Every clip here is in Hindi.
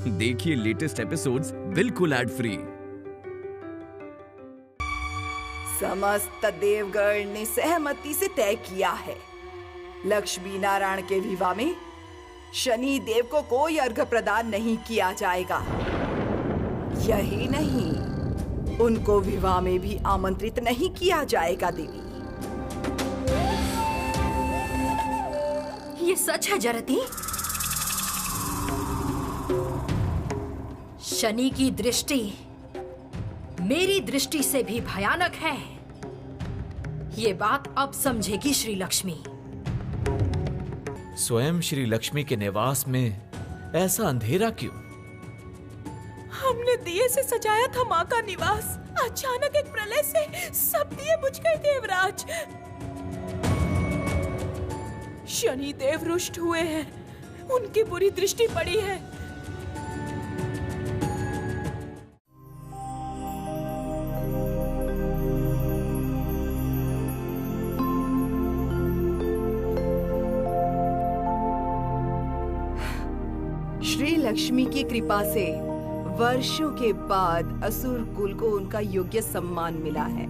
देखिए लेटेस्ट एपिसोड्स बिल्कुल एड फ्री। समस्त देवगण ने सहमति से तय किया है, लक्ष्मी नारायण के विवाह में शनि देव को कोई अर्घ्य प्रदान नहीं किया जाएगा। यही नहीं, उनको विवाह में भी आमंत्रित नहीं किया जाएगा। देवी, ये सच है जरती? शनि की दृष्टि मेरी दृष्टि से भी भयानक है। ये बात अब समझेगी श्री लक्ष्मी। स्वयं श्री लक्ष्मी के निवास में ऐसा अंधेरा क्यों? हमने दिए से सजाया था माँ का निवास। अचानक एक प्रलय से सब दिए बुझ गए देवराज। शनि देव रुष्ट हुए हैं, उनकी बुरी दृष्टि पड़ी है। श्री लक्ष्मी की कृपा से वर्षों के बाद असुर कुल को उनका योग्य सम्मान मिला है।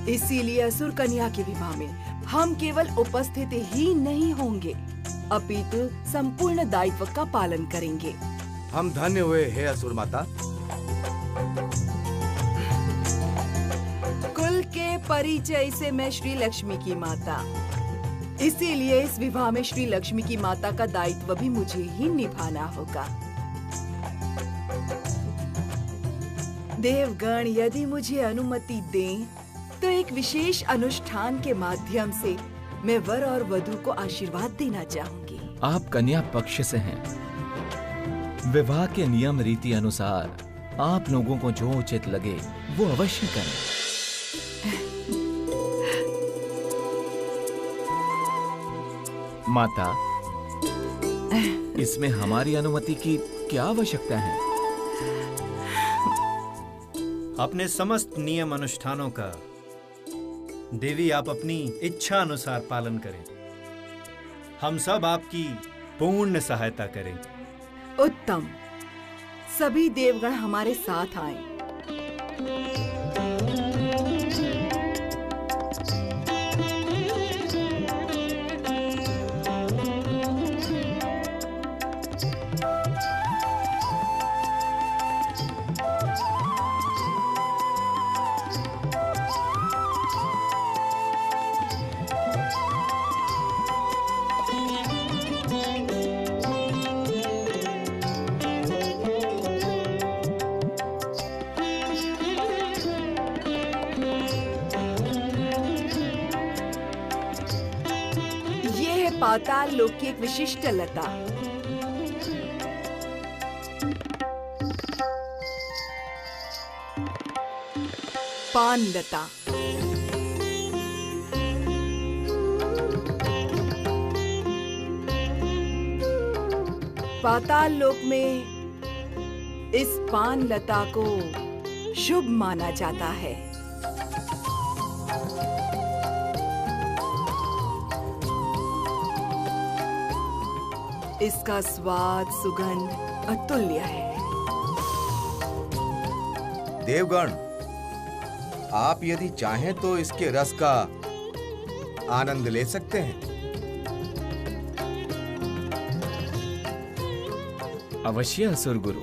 इसीलिए असुर कन्या के विवाह में हम केवल उपस्थित ही नहीं होंगे, अपितु संपूर्ण दायित्व का पालन करेंगे। हम धन्य हुए हे असुर माता। कुल के परिचय से मैं श्री लक्ष्मी की माता, इसीलिए इस विवाह में श्री लक्ष्मी की माता का दायित्व भी मुझे ही निभाना होगा। देवगण यदि मुझे अनुमति दें तो एक विशेष अनुष्ठान के माध्यम से मैं वर और वधू को आशीर्वाद देना चाहूंगी। आप कन्या पक्ष से हैं। विवाह के नियम रीति अनुसार आप लोगों को जो उचित लगे वो अवश्य करें। माता, इसमें हमारी अनुमति की क्या आवश्यकता है? अपने समस्त नियम अनुष्ठानों का देवी आप अपनी इच्छा अनुसार पालन करें। हम सब आपकी पूर्ण सहायता करेंगे। उत्तम, सभी देवगण हमारे साथ आएं। पाताल लोक की एक विशिष्ट लता, पान लता। पाताल लोक में इस पान लता को शुभ माना जाता है। इसका स्वाद सुगंध अतुल्य है। देवगण, आप यदि चाहें तो इसके रस का आनंद ले सकते हैं। अवश्य असुर गुरु,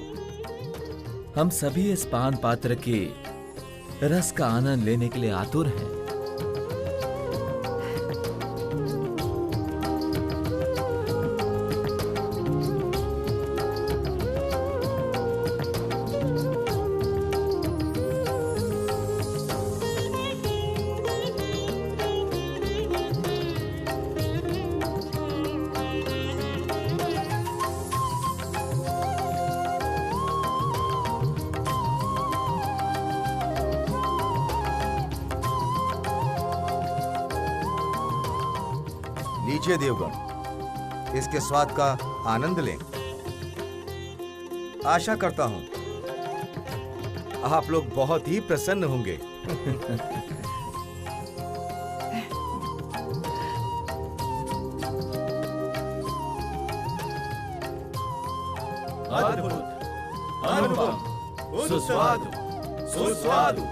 हम सभी इस पान पात्र के रस का आनंद लेने के लिए आतुर हैं। लीजिए देवगण, इसके स्वाद का आनंद लें। आशा करता हूं आप लोग बहुत ही प्रसन्न होंगे। अद्भुत, अनुपम, सुस्वादु, सुस्वादु।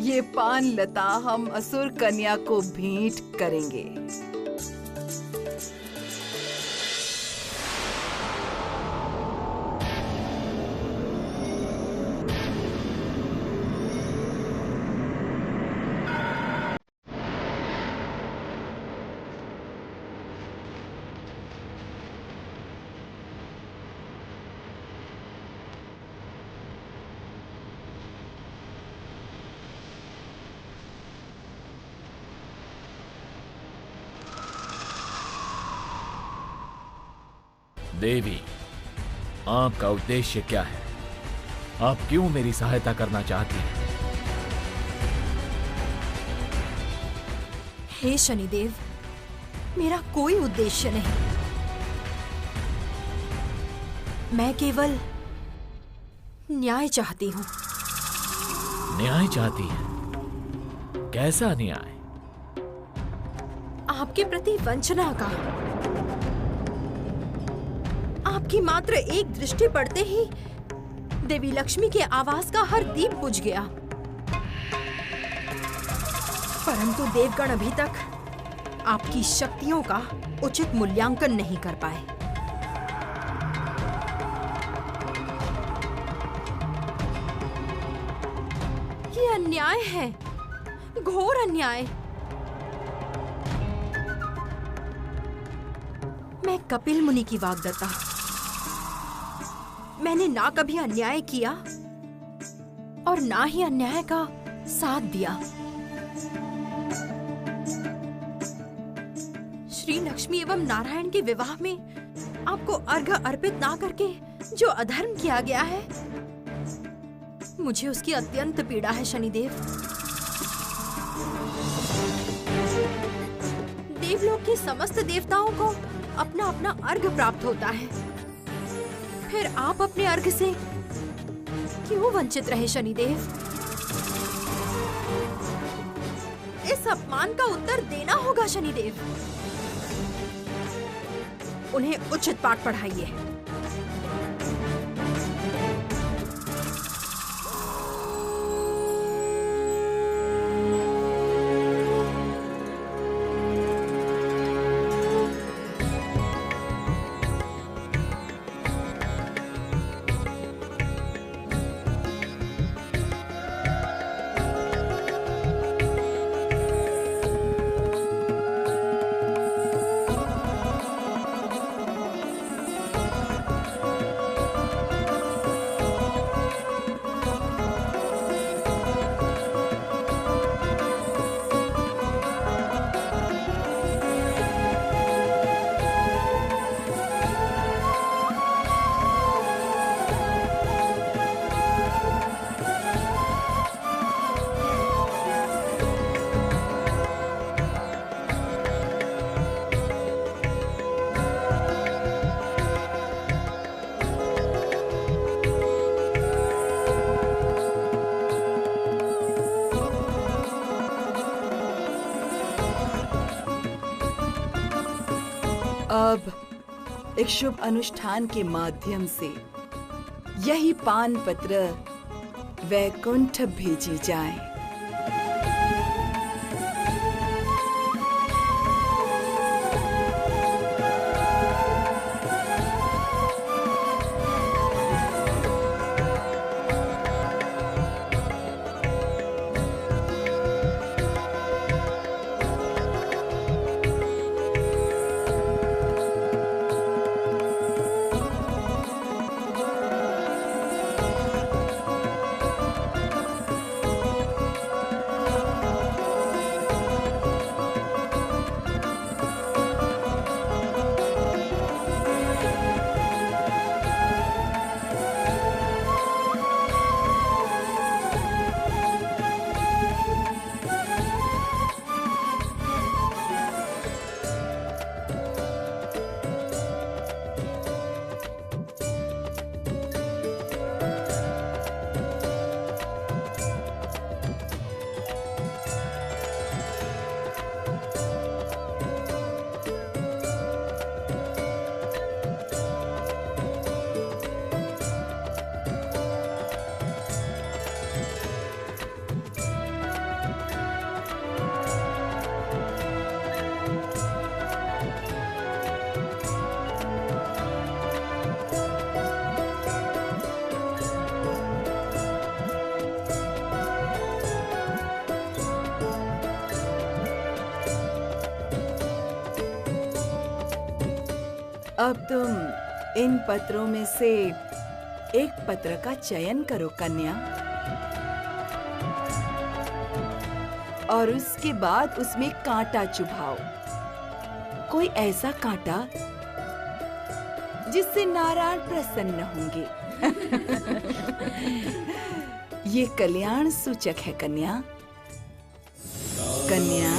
ये पान लता हम असुर कन्या को भेंट करेंगे। देवी, आपका उद्देश्य क्या है? आप क्यों मेरी सहायता करना चाहती हैं? हे शनिदेव, मेरा कोई उद्देश्य नहीं। मैं केवल न्याय चाहती हूँ। न्याय चाहती है? कैसा न्याय? आपके प्रति वंचना का। आपकी मात्र एक दृष्टि पड़ते ही देवी लक्ष्मी के आवास का हर दीप बुझ गया, परंतु देवगण अभी तक आपकी शक्तियों का उचित मूल्यांकन नहीं कर पाए। ये अन्याय है, घोर अन्याय। मैं कपिल मुनि की वाग्दत्ता। मैंने ना कभी अन्याय किया और ना ही अन्याय का साथ दिया। श्री लक्ष्मी एवं नारायण के विवाह में आपको अर्घ्य अर्पित ना करके जो अधर्म किया गया है, मुझे उसकी अत्यंत पीड़ा है शनिदेव। देवलोक के समस्त देवताओं को अपना अपना अर्घ्य प्राप्त होता है, फिर आप अपने अर्घ्य से क्यों वंचित रहे शनिदेव? इस अपमान का उत्तर देना होगा शनिदेव। उन्हें उचित पाठ पढ़ाइए। अब एक शुभ अनुष्ठान के माध्यम से यही पान पत्र वैकुंठ भेजी जाए। अब तुम इन पत्रों में से एक पत्र का चयन करो कन्या, और उसके बाद उसमें कांटा चुभाओ। कोई ऐसा कांटा जिससे नारायण प्रसन्न होंगे। ये कल्याण सूचक है कन्या। कन्या,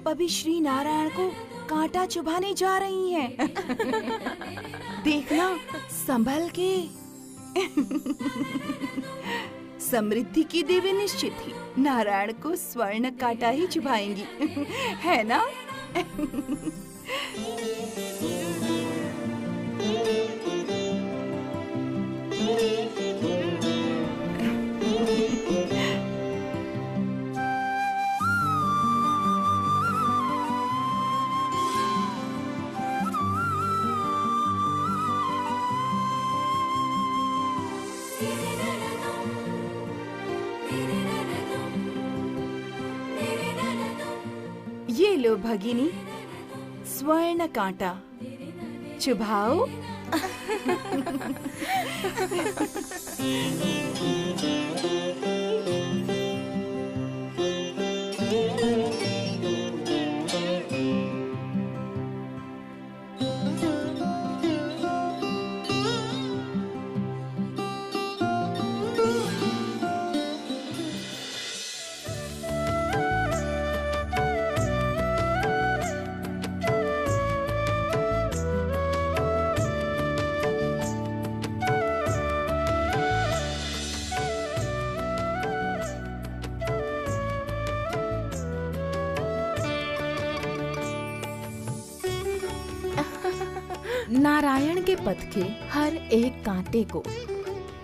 अभी श्री नारायण को कांटा चुभाने जा रही हैं। देखना संभल के। समृद्धि की देवी निश्चित ही नारायण को स्वर्ण कांटा ही चुभाएंगी, है ना? ये लो भगिनी, स्वर्ण कांटा चुभाओ। नारायण के पथ के हर एक कांटे को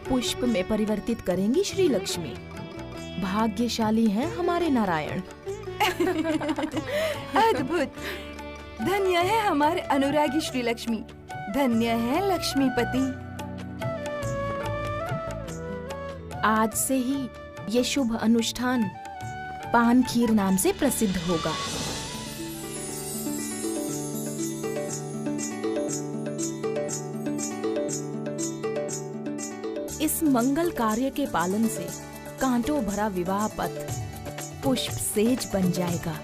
पुष्प में परिवर्तित करेंगी श्री लक्ष्मी। भाग्यशाली हैं हमारे नारायण। अद्भुत। धन्य है हमारे अनुरागी श्री लक्ष्मी, धन्य है लक्ष्मीपति। आज से ही ये शुभ अनुष्ठान पान खीर नाम से प्रसिद्ध होगा। इस मंगल कार्य के पालन से कांटों भरा विवाह पथ पुष्प सेज बन जाएगा।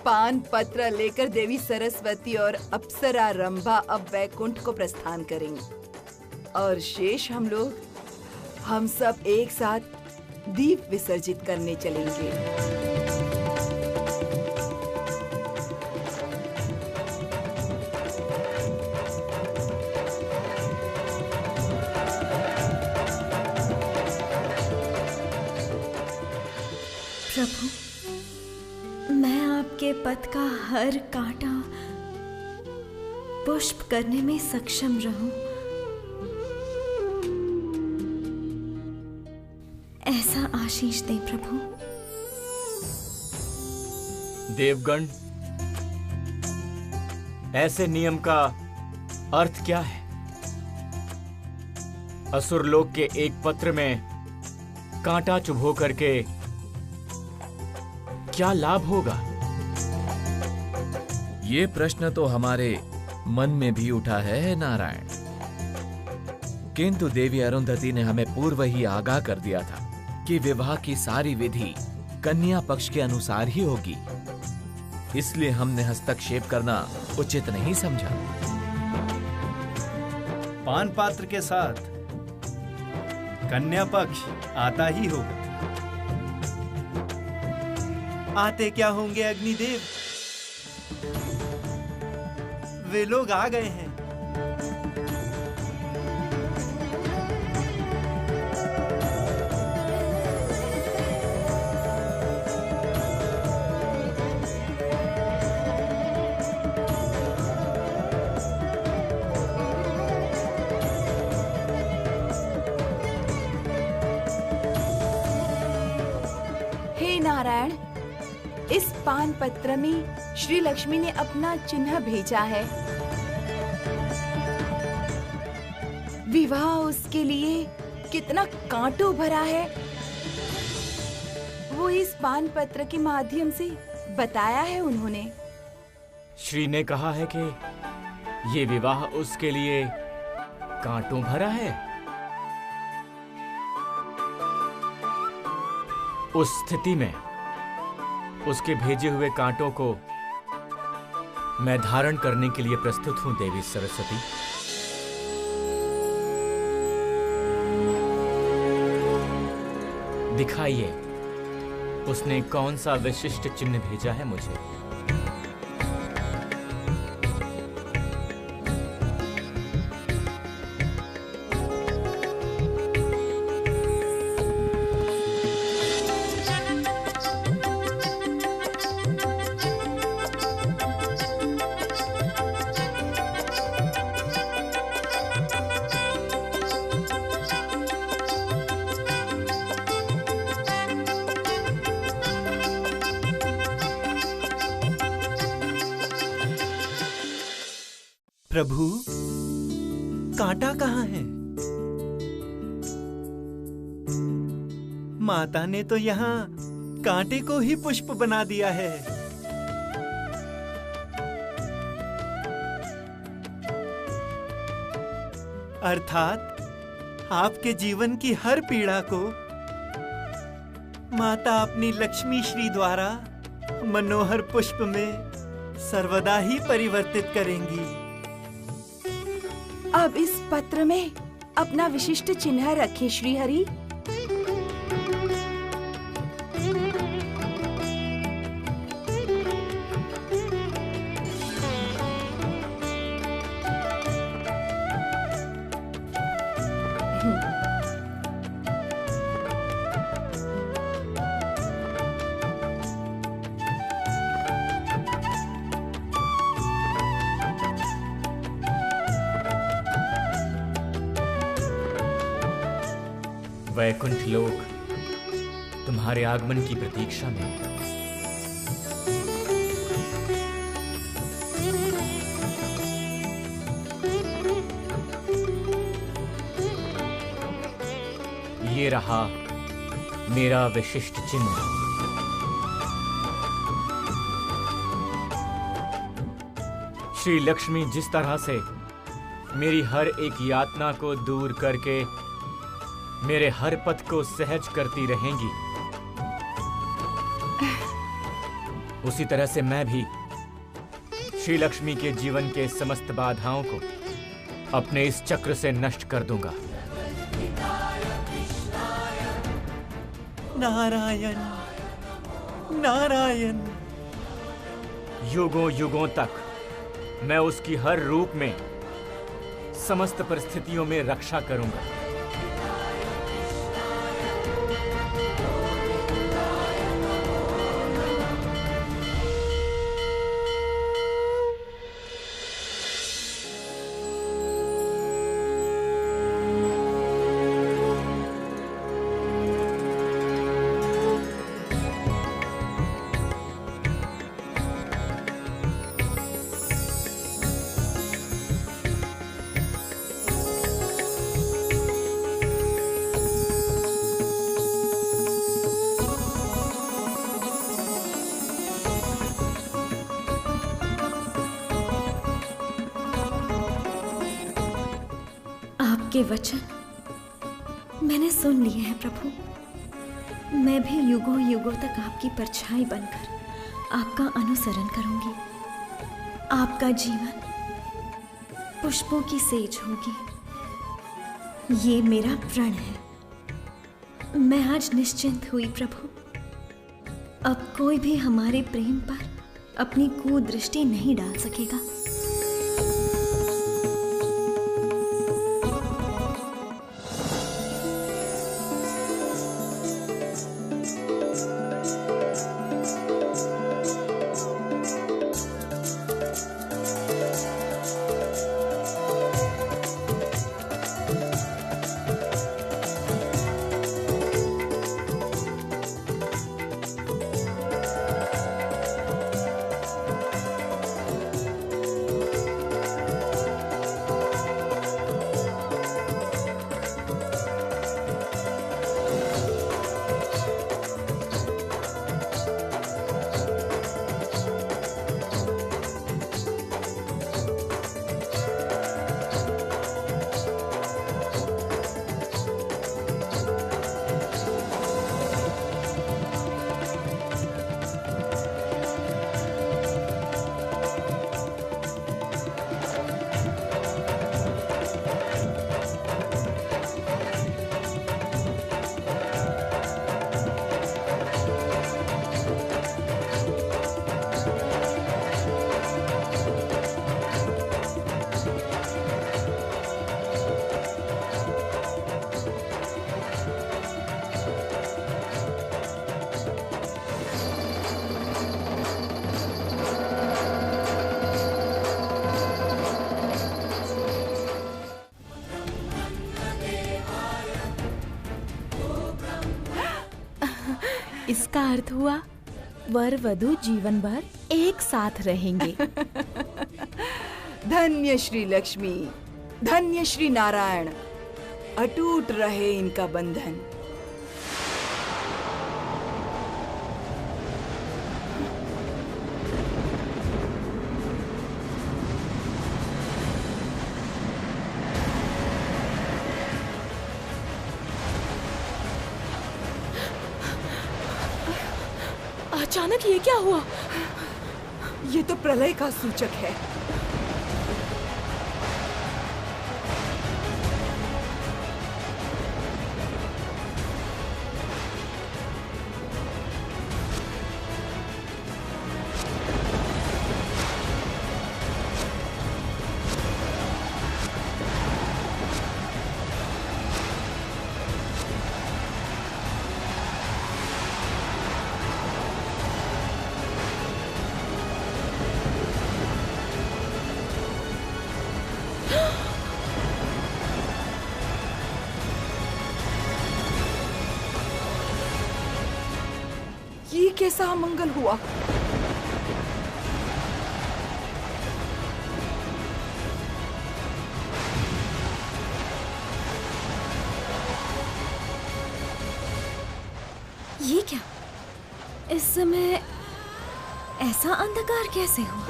पान पत्र लेकर देवी सरस्वती और अप्सरा रंभा अब वैकुंठ को प्रस्थान करेंगे, और शेष हम सब एक साथ दीप विसर्जित करने चलेंगे। प्रभु, मैं आपके पथ का हर कांटा पुष्प करने में सक्षम रहूं, ऐसा आशीष दे प्रभु। देवगण, ऐसे नियम का अर्थ क्या है? असुरलोक के एक पत्र में कांटा चुभो करके क्या लाभ होगा? ये प्रश्न तो हमारे मन में भी उठा है नारायण, किंतु देवी अरुंधति ने हमें पूर्व ही आगाह कर दिया था कि विवाह की सारी विधि कन्या पक्ष के अनुसार ही होगी। इसलिए हमने हस्तक्षेप करना उचित नहीं समझा। पान पात्र के साथ कन्या पक्ष आता ही होगा। आते क्या होंगे अग्निदेव? वे लोग आ गए हैं। हे नारायण, इस पान पत्र में श्री लक्ष्मी ने अपना चिन्ह भेजा है। विवाह उसके लिए कितना कांटों भरा है, वो इस पान पत्र के माध्यम से बताया है उन्होंने। श्री ने कहा है कि ये विवाह उसके लिए कांटों भरा है। उस स्थिति में उसके भेजे हुए कांटों को मैं धारण करने के लिए प्रस्तुत हूं देवी सरस्वती। दिखाइए उसने कौन सा विशिष्ट चिन्ह भेजा है मुझे। प्रभु, कांटा कहाँ है? माता ने तो यहाँ कांटे को ही पुष्प बना दिया है। अर्थात आपके जीवन की हर पीड़ा को माता अपनी लक्ष्मी श्री द्वारा मनोहर पुष्प में सर्वदा ही परिवर्तित करेंगी। अब इस पत्र में अपना विशिष्ट चिन्ह रखें श्री हरि। वैकुंठ लोक तुम्हारे आगमन की प्रतीक्षा में है। ये रहा मेरा विशिष्ट चिन्ह। श्री लक्ष्मी जिस तरह से मेरी हर एक यातना को दूर करके मेरे हर पथ को सहज करती रहेंगी, उसी तरह से मैं भी श्री लक्ष्मी के जीवन के समस्त बाधाओं को अपने इस चक्र से नष्ट कर दूंगा। नारायण नारायण। युगों युगों तक मैं उसकी हर रूप में समस्त परिस्थितियों में रक्षा करूंगा। आपके वचन मैंने सुन लिए हैं प्रभु। मैं भी युगों युगों तक आपकी परछाई बनकर आपका अनुसरण करूंगी। आपका जीवन पुष्पों की सेज होगी। ये मेरा प्रण है। मैं आज निश्चिंत हुई प्रभु। अब कोई भी हमारे प्रेम पर अपनी कुदृष्टि नहीं डाल सकेगा। इसका अर्थ हुआ वर वधू जीवन भर एक साथ रहेंगे। धन्य श्री लक्ष्मी, धन्य श्री नारायण, अटूट रहे इनका बंधन। अचानक ये क्या हुआ? ये तो प्रलय का सूचक है। ये कैसा अमंगल हुआ? ये क्या? इस समय ऐसा अंधकार कैसे हुआ?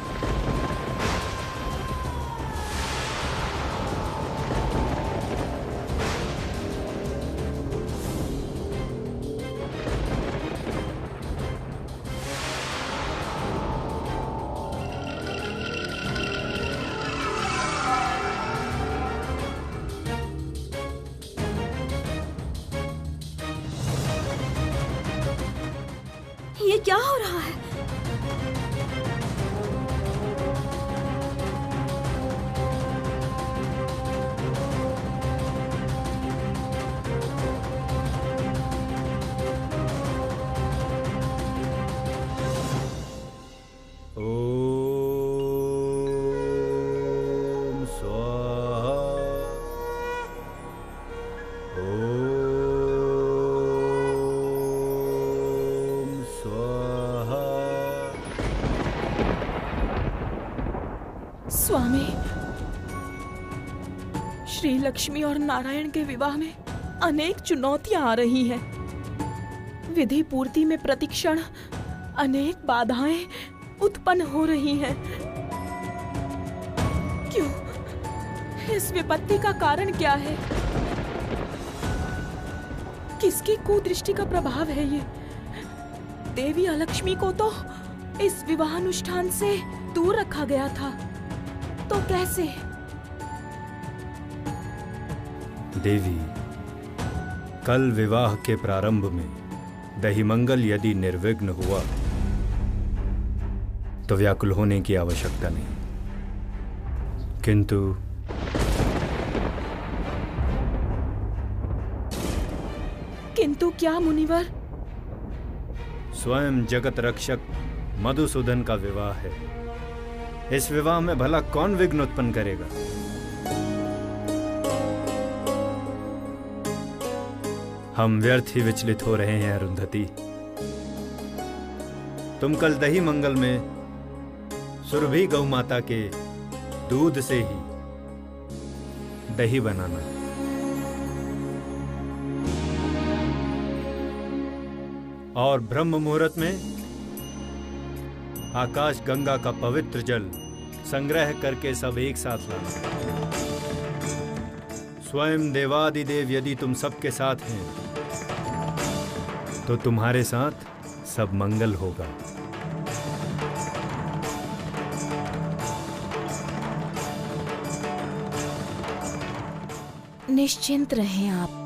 ये क्या हो रहा है? ओम स्वाहा। ओम स्वाहा। स्वामी, श्री लक्ष्मी और नारायण के विवाह में अनेक चुनौतियां आ रही हैं। विधि पूर्ति में प्रतिक्षण अनेक बाधाएं उत्पन्न हो रही हैं। क्यों? इस विपत्ति का कारण क्या है? किसकी कुदृष्टि का प्रभाव है ये? देवी अलक्ष्मी को तो इस विवाह अनुष्ठान से दूर रखा गया था, तो कैसे? देवी, कल विवाह के प्रारंभ में दहीमंगल यदि निर्विघ्न हुआ तो व्याकुल होने की आवश्यकता नहीं, किंतु क्या मुनिवर? स्वयं जगत रक्षक मधुसूदन का विवाह है। इस विवाह में भला कौन विघ्न उत्पन्न करेगा? हम व्यर्थ ही विचलित हो रहे हैं अरुंधति। तुम कल दही मंगल में सुरभि गौ माता के दूध से ही दही बनाना। और ब्रह्म मुहूर्त में आकाश गंगा का पवित्र जल संग्रह करके सब एक साथ लाना। स्वयं देवादिदेव यदि तुम सबके साथ हैं तो तुम्हारे साथ सब मंगल होगा। निश्चिंत रहें आप।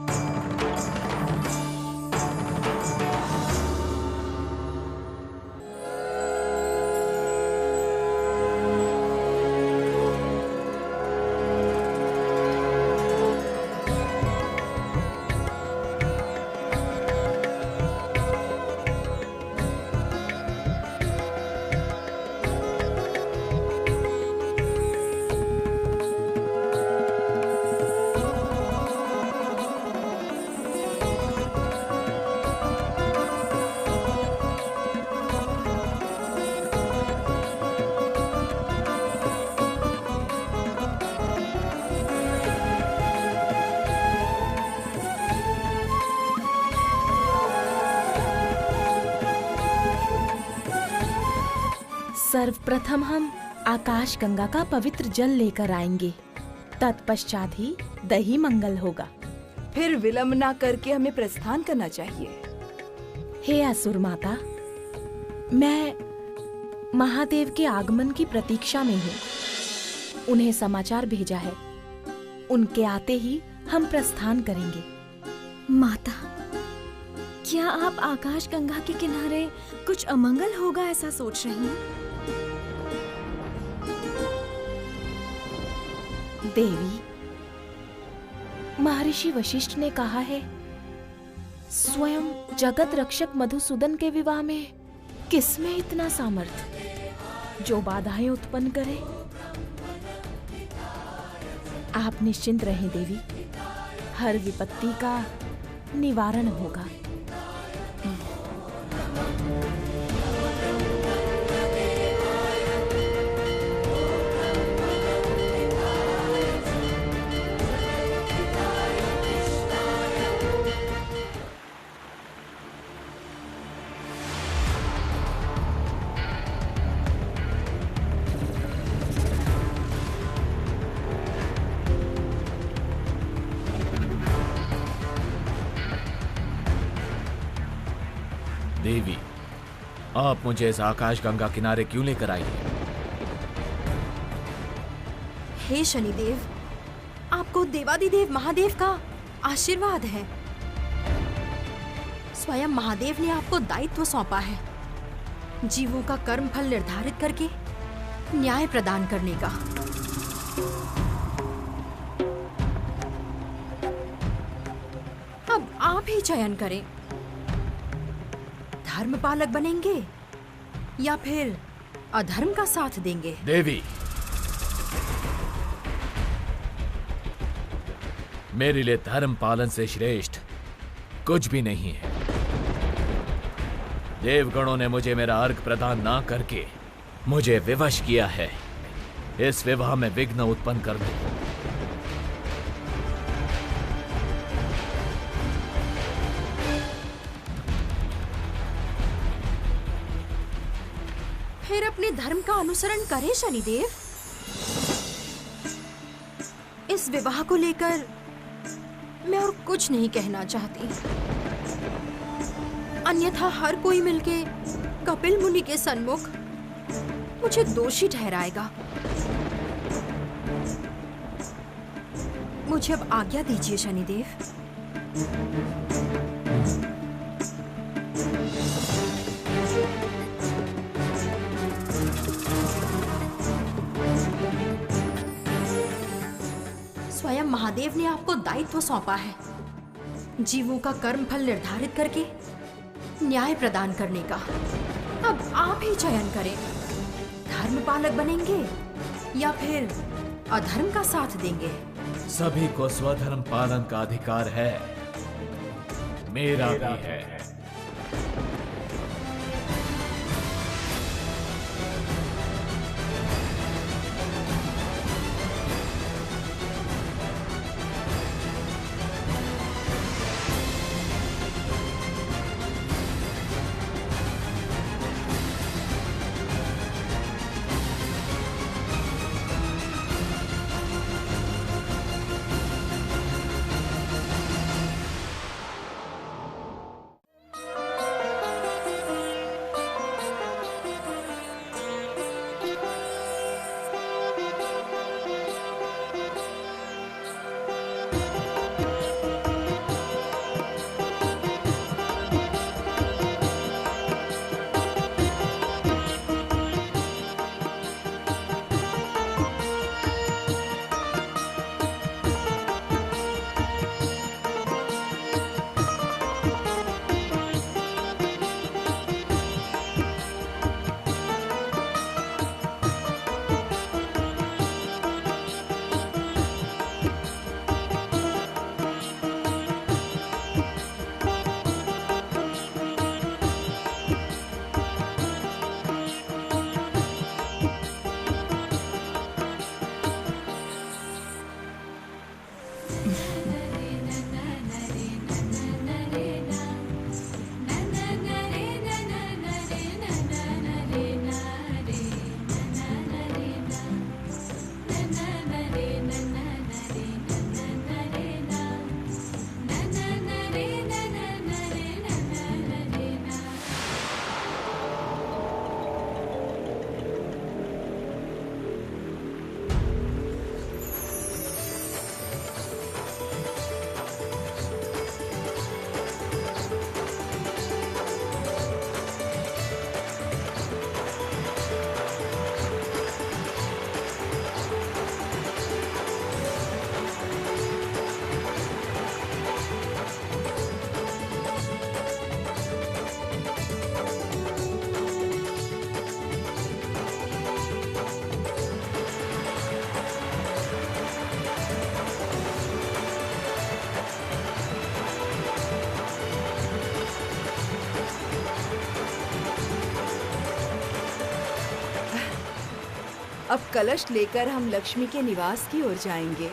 सर्वप्रथम हम आकाश गंगा का पवित्र जल लेकर आएंगे, तत्पश्चात ही दही मंगल होगा। फिर विलंब ना करके हमें प्रस्थान करना चाहिए। हे असुर माता, मैं महादेव के आगमन की प्रतीक्षा में हूँ। उन्हें समाचार भेजा है, उनके आते ही हम प्रस्थान करेंगे। माता, क्या आप आकाश गंगा के किनारे कुछ अमंगल होगा ऐसा सोच रही हैं? देवी, महर्षि वशिष्ठ ने कहा है, स्वयं जगत रक्षक मधुसूदन के विवाह में किसमें इतना सामर्थ्य जो बाधाएं उत्पन्न करे? आप निश्चिंत रहें देवी, हर विपत्ति का निवारण होगा। देवी, आप मुझे इस आकाश गंगा किनारे क्यों लेकर आई हैं? हे शनिदेव, आपको देवादिदेव महादेव का आशीर्वाद है। स्वयं महादेव ने आपको दायित्व सौंपा है, जीवों का कर्म फल निर्धारित करके न्याय प्रदान करने का। अब आप ही चयन करें, धर्म पालक बनेंगे या फिर अधर्म का साथ देंगे। देवी, मेरे लिए धर्म पालन से श्रेष्ठ कुछ भी नहीं है। देवगणों ने मुझे मेरा अर्घ प्रदान ना करके मुझे विवश किया है इस विवाह में विघ्न उत्पन्न करने। फिर अपने धर्म का अनुसरण करें शनिदेव। इस विवाह को लेकर मैं और कुछ नहीं कहना चाहती, अन्यथा हर कोई मिलके कपिल मुनि के सन्मुख मुझे दोषी ठहराएगा। मुझे अब आज्ञा दीजिए शनिदेव। स्वयं महादेव ने आपको दायित्व सौंपा है जीवों का कर्म फल निर्धारित करके न्याय प्रदान करने का। अब आप ही चयन करें, धर्म पालक बनेंगे या फिर अधर्म का साथ देंगे। सभी को स्वधर्म पालन का अधिकार है, मेरा भी है। अब कलश लेकर हम लक्ष्मी के निवास की ओर जाएंगे।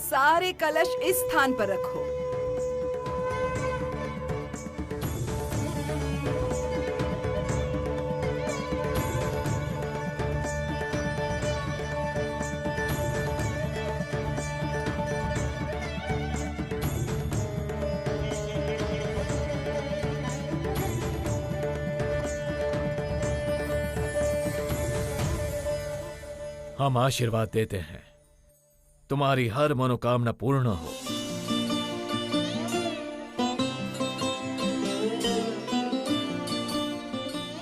सारे कलश इस स्थान पर रखो। हम आशीर्वाद देते हैं, तुम्हारी हर मनोकामना पूर्ण हो।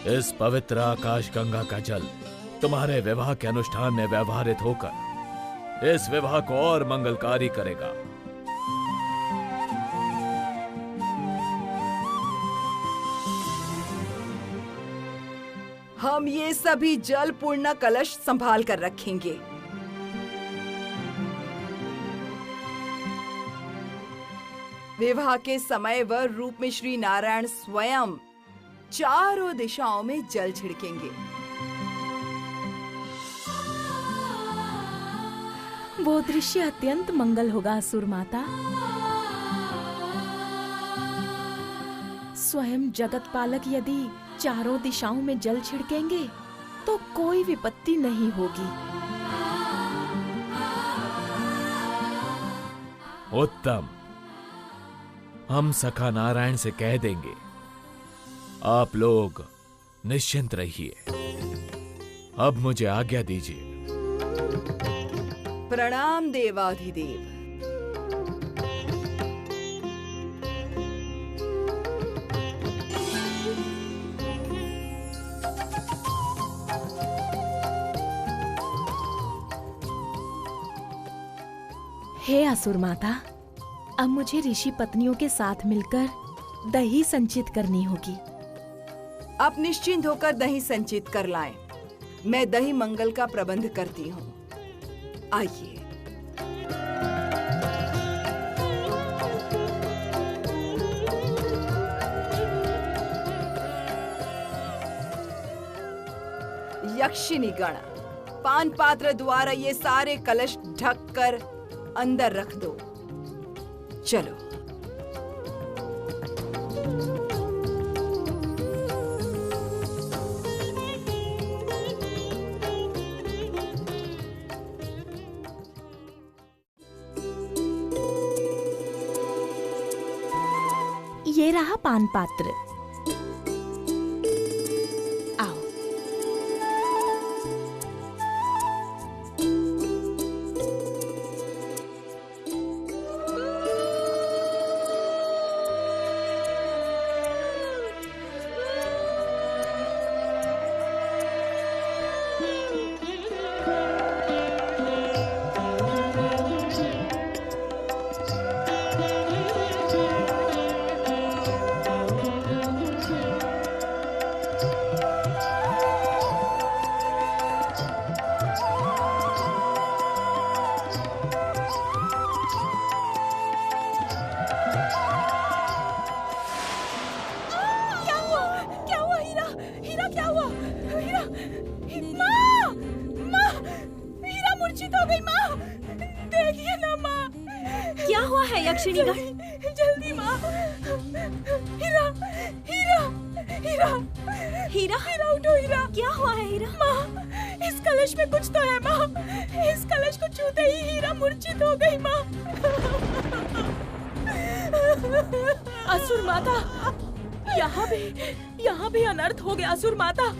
इस पवित्र आकाश गंगा का जल तुम्हारे विवाह के अनुष्ठान में व्यवहारित होकर इस विवाह को और मंगलकारी करेगा। ये सभी जल पूर्ण कलश संभाल कर रखेंगे। विवाह के समय वर रूप में श्री नारायण स्वयं चारों दिशाओं में जल छिड़केंगे। वो दृश्य अत्यंत मंगल होगा असुर माता। स्वयं जगत पालक यदि चारों दिशाओं में जल छिड़केंगे तो कोई विपत्ति नहीं होगी। उत्तम। हम सखा नारायण से कह देंगे, आप लोग निश्चिंत रहिए। अब मुझे आज्ञा दीजिए। प्रणाम देवाधिदेव। हे असुर माता, अब मुझे ऋषि पत्नियों के साथ मिलकर दही संचित करनी होगी। आप निश्चिंत होकर दही संचित कर लाएं। मैं दही मंगल का प्रबंध करती हूँ। आइए। यक्षिणी गण, पान पात्र द्वारा ये सारे कलश ढककर अंदर रख दो। चलो। ये रहा पान पात्र। आओ। क्या हुआ है यक्षिणी गण? जल्दी माँ। हीरा, हीरा, हीरा, हीरा, हीरा उठो हीरा। क्या हुआ है हीरा? माँ, इस कलश में कुछ तो है माँ। इस कलश को छूते ही हीरा मूर्छित हो गई माँ। असुर माता, यहाँ भी अनर्थ हो गया असुर माता।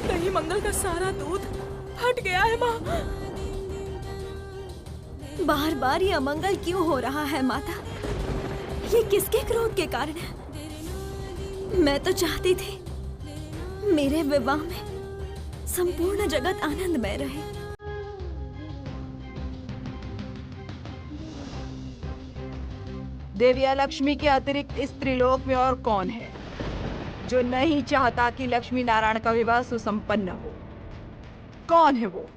दही मंगल का सारा दूध फट गया है माँ। बार बार ये अमंगल क्यों हो रहा है माता? ये किसके क्रोध के कारण है? मैं तो चाहती थी मेरे विवाह में संपूर्ण जगत आनंदमय रहे। देविया लक्ष्मी के अतिरिक्त इस त्रिलोक में और कौन है जो नहीं चाहता कि लक्ष्मी नारायण का विवाह सुसंपन्न हो? कौन है वो?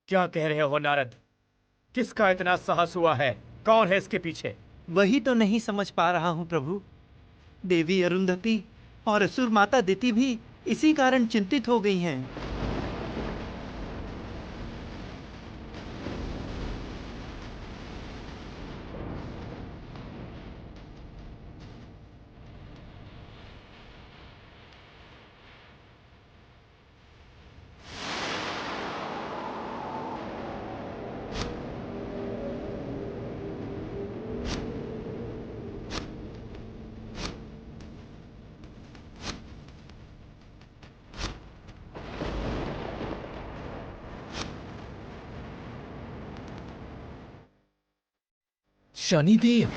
क्या कह रहे हो नारद? किसका इतना साहस हुआ है? कौन है इसके पीछे? वही तो नहीं समझ पा रहा हूँ प्रभु। देवी अरुंधति और असुर माता दिति भी इसी कारण चिंतित हो गई हैं। शनिदेव।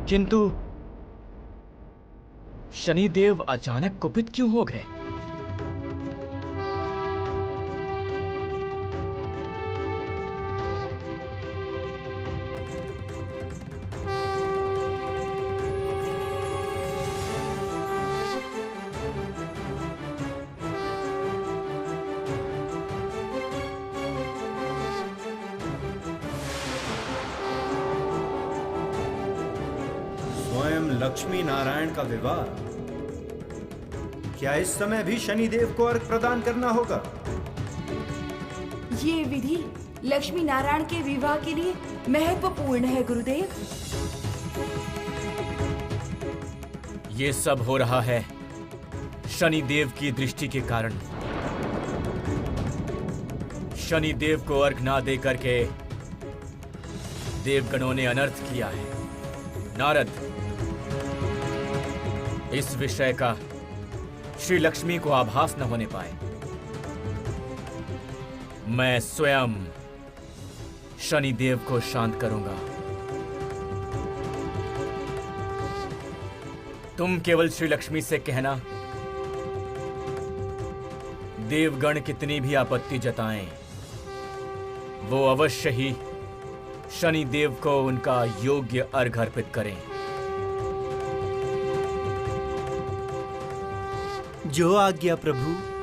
किंतु शनिदेव अचानक कुपित क्यों हो गए? लक्ष्मी नारायण का विवाह, क्या इस समय भी शनिदेव को अर्घ प्रदान करना होगा? ये विधि लक्ष्मी नारायण के विवाह के लिए महत्वपूर्ण है गुरुदेव। ये सब हो रहा है शनिदेव की दृष्टि के कारण। शनिदेव को अर्घ ना दे करके देवगणों ने अनर्थ किया है। नारद, इस विषय का श्री लक्ष्मी को आभास न होने पाए। मैं स्वयं शनिदेव को शांत करूंगा। तुम केवल श्री लक्ष्मी से कहना, देवगण कितनी भी आपत्ति जताएं, वो अवश्य ही शनिदेव को उनका योग्य अर्घ अर्पित करें। जो आज्ञा प्रभु।